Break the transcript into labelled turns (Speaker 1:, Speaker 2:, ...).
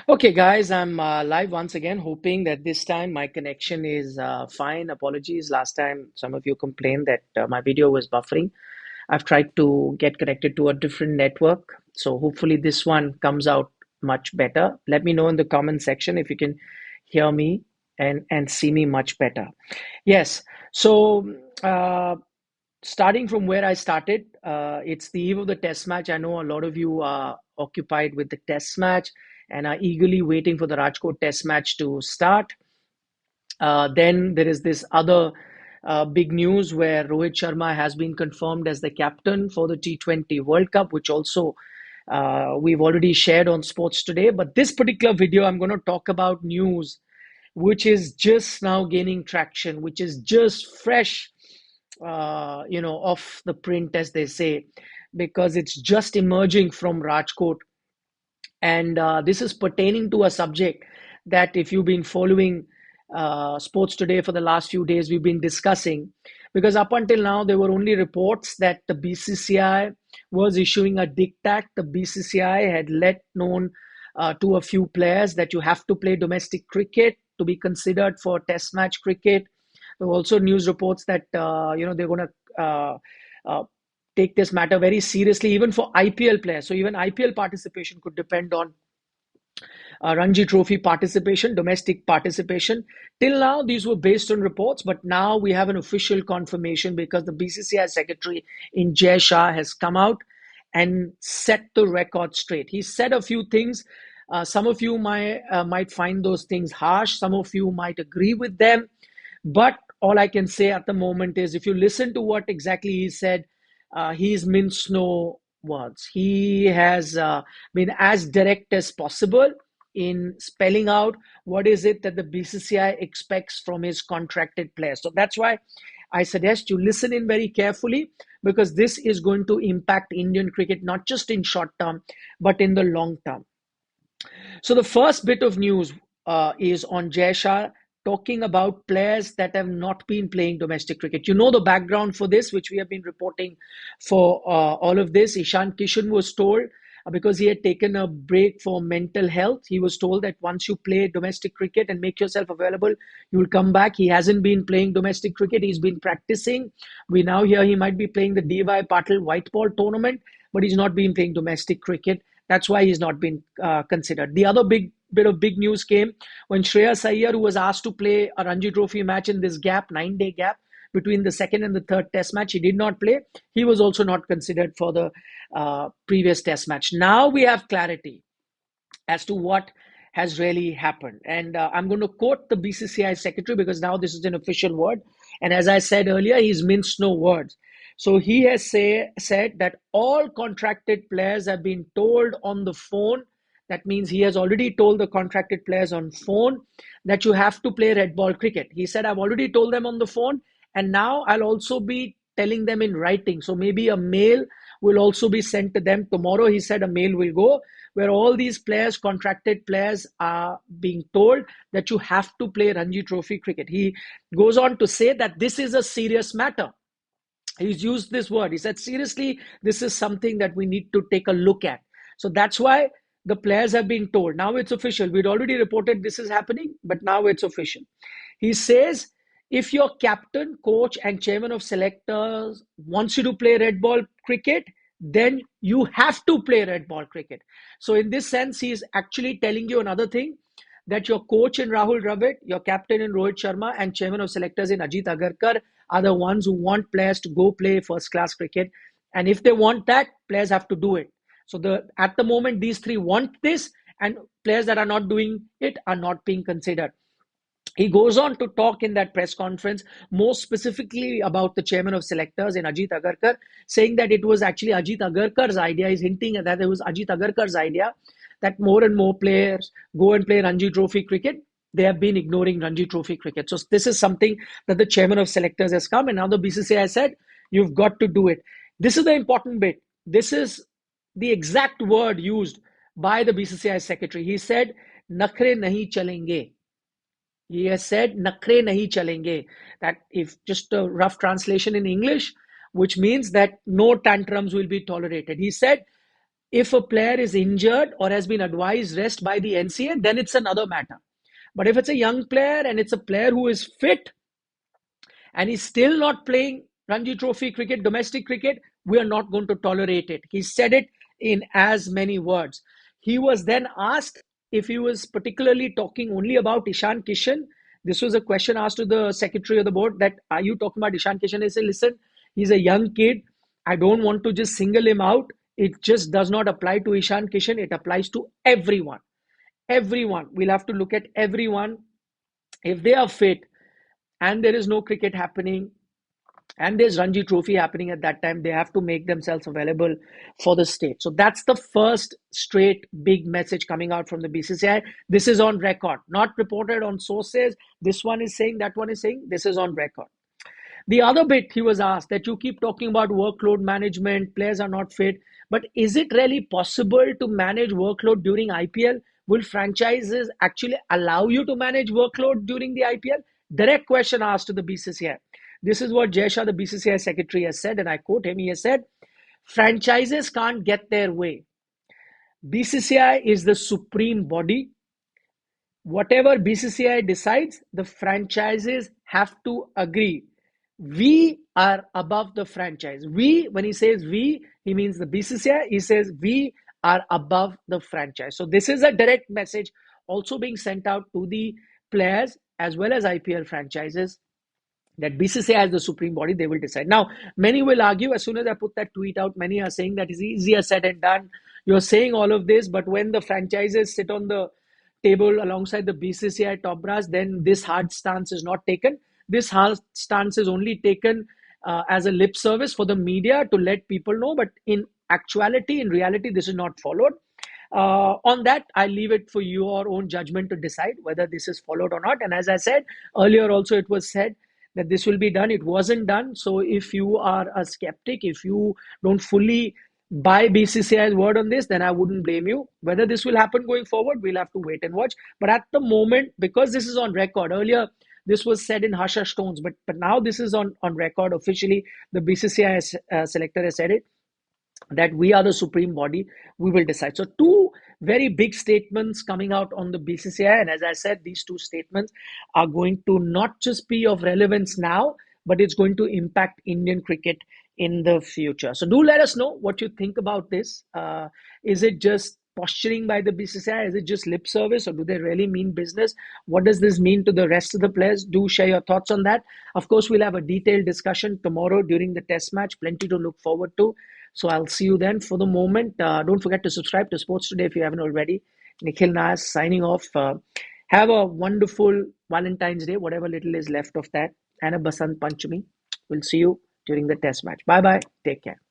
Speaker 1: Okay, guys, I'm live once again, hoping that this time my connection is fine. Apologies. Last time, some of you complained that my video was buffering. I've tried to get connected to a different network, so hopefully this one comes out much better. Let me know in the comment section if you can hear me and see me much better. Yes. So, starting from where I started, it's the eve of the test match. I know a lot of you are occupied with the test match and are eagerly waiting for the Rajkot test match to start. Then there is this other big news where Rohit Sharma has been confirmed as the captain for the T20 World Cup, which also we've already shared on Sports Today. But this particular video, I'm going to talk about news which is just now gaining traction, which is just fresh, off the print, as they say, because it's just emerging from Rajkot. And this is pertaining to a subject that, if you've been following Sports Today for the last few days, we've been discussing. Because up until now, there were only reports that the BCCI was issuing a diktat. The BCCI had let known to a few players that you have to play domestic cricket to be considered for test match cricket. There were also news reports that they're going to uh, take this matter very seriously, even for IPL players. So even IPL participation could depend on Ranji Trophy participation, domestic participation. Till now, these were based on reports, but now we have an official confirmation because the BCCI secretary in Jay Shah has come out and set the record straight. He said a few things. Some of you might find those things harsh. Some of you might agree with them. But all I can say at the moment is, if you listen to what exactly he said, he's minced no words. He has been as direct as possible in spelling out what is it that the BCCI expects from his contracted players. So that's why I suggest you listen in very carefully, because this is going to impact Indian cricket, not just in short term, but in the long term. So the first bit of news is on Jay Shah talking about players that have not been playing domestic cricket. You know the background for this, which we have been reporting for all of this. Ishan Kishan was told, because he had taken a break for mental health, he was told that once you play domestic cricket and make yourself available, you will come back. He hasn't been playing domestic cricket. He's been practicing. We now hear he might be playing the D.Y. Patil white ball tournament, but he's not been playing domestic cricket. That's why he's not been considered. The other big bit of big news came when Shreyas Iyer, who was asked to play a Ranji Trophy match in this gap, 9-day gap between the second and the third test match, he did not play. He was also not considered for the previous test match. Now we have clarity as to what has really happened. And I'm going to quote the BCCI secretary, because now this is an official word. And as I said earlier, he's minced no words. So he has said that all contracted players have been told on the phone. That means he has already told the contracted players on phone that you have to play red ball cricket. He said, I've already told them on the phone, and now I'll also be telling them in writing. So maybe a mail will also be sent to them. Tomorrow, he said, a mail will go where all these players, contracted players, are being told that you have to play Ranji Trophy cricket. He goes on to say that this is a serious matter. He's used this word. He said, seriously, this is something that we need to take a look at. So that's why the players have been told. Now it's official. We'd already reported this is happening, but now it's official. He says, if your captain, coach, and chairman of selectors wants you to play red ball cricket, then you have to play red ball cricket. So in this sense, he's actually telling you another thing, that your coach in Rahul Dravid, your captain in Rohit Sharma, and chairman of selectors in Ajit Agarkar are the ones who want players to go play first class cricket. And if they want that, players have to do it. So at the moment, these three want this, and players that are not doing it are not being considered. He goes on to talk in that press conference more specifically about the chairman of selectors in Ajit Agarkar, saying that it was actually Ajit Agarkar's idea. He's hinting that it was Ajit Agarkar's idea that more and more players go and play Ranji Trophy cricket. They have been ignoring Ranji Trophy cricket. So this is something that the chairman of selectors has come, and now the BCCI said, you've got to do it. This is the important bit. This is the exact word used by the BCCI secretary. He said, Nakhare Nahi Chalenge. He has said, Nakhare Nahi Chalenge. That, if just a rough translation in English, which means that no tantrums will be tolerated. He said, If a player is injured or has been advised rest by the NCA, then it's another matter. But if it's a young player and it's a player who is fit and he's still not playing Ranji Trophy cricket, domestic cricket, we are not going to tolerate it. He said it in as many words. He was then asked if he was particularly talking only about Ishan Kishan. This was a question asked to the secretary of the board, that are you talking about Ishan Kishan? He said, listen, he's a young kid. I don't want to just single him out. It just does not apply to Ishan Kishan. It applies to everyone. Everyone. We'll have to look at everyone. If they are fit and there is no cricket happening and there's Ranji Trophy happening at that time, they have to make themselves available for the state. So that's the first straight big message coming out from the BCCI. This is on record, not reported on sources. This one is saying, that one is saying, this is on record. The other bit he was asked, that you keep talking about workload management, players are not fit, but is it really possible to manage workload during IPL? Will franchises actually allow you to manage workload during the IPL? Direct question asked to the BCCI. This is what Jay Shah, the BCCI secretary, has said, and I quote him. He has said, franchises can't get their way. BCCI is the supreme body. Whatever BCCI decides, the franchises have to agree. We are above the franchise. We, when he says we, he means the BCCI. He says we are above the franchise. So this is a direct message also being sent out to the players as well as IPL franchises, that BCCI as the supreme body, they will decide. Now, many will argue, as soon as I put that tweet out, many are saying that is easier said and done. You're saying all of this, but when the franchises sit on the table alongside the BCCI top brass, then this hard stance is not taken. This hard stance is only taken as a lip service for the media to let people know, but in actuality, in reality, this is not followed. On that, I leave it for your own judgment to decide whether this is followed or not. And as I said earlier, also it was said that this will be done. It wasn't done. So if you are a skeptic, if you don't fully buy BCCI's word on this, then I wouldn't blame you. Whether this will happen going forward, we'll have to wait and watch. But at the moment, because this is on record, earlier this was said in hush hush tones, but now this is on record officially. The BCCI selector has said it, that we are the supreme body, we will decide. So two very big statements coming out on the BCCI, and as I said, these two statements are going to not just be of relevance now, but it's going to impact Indian cricket in the future. So do let us know what you think about this. Is it just posturing by the BCCI? Is it just lip service, or do they really mean business? What does this mean to the rest of the players? Do share your thoughts on that. Of course, we'll have a detailed discussion tomorrow during the test match. Plenty to look forward to. So I'll see you then. For the moment, don't forget to subscribe to Sports Today if you haven't already. Nikhil Nair signing off. Have a wonderful Valentine's Day, whatever little is left of that, and a Basant Panchami. We'll see you during the test match. Bye bye. Take care.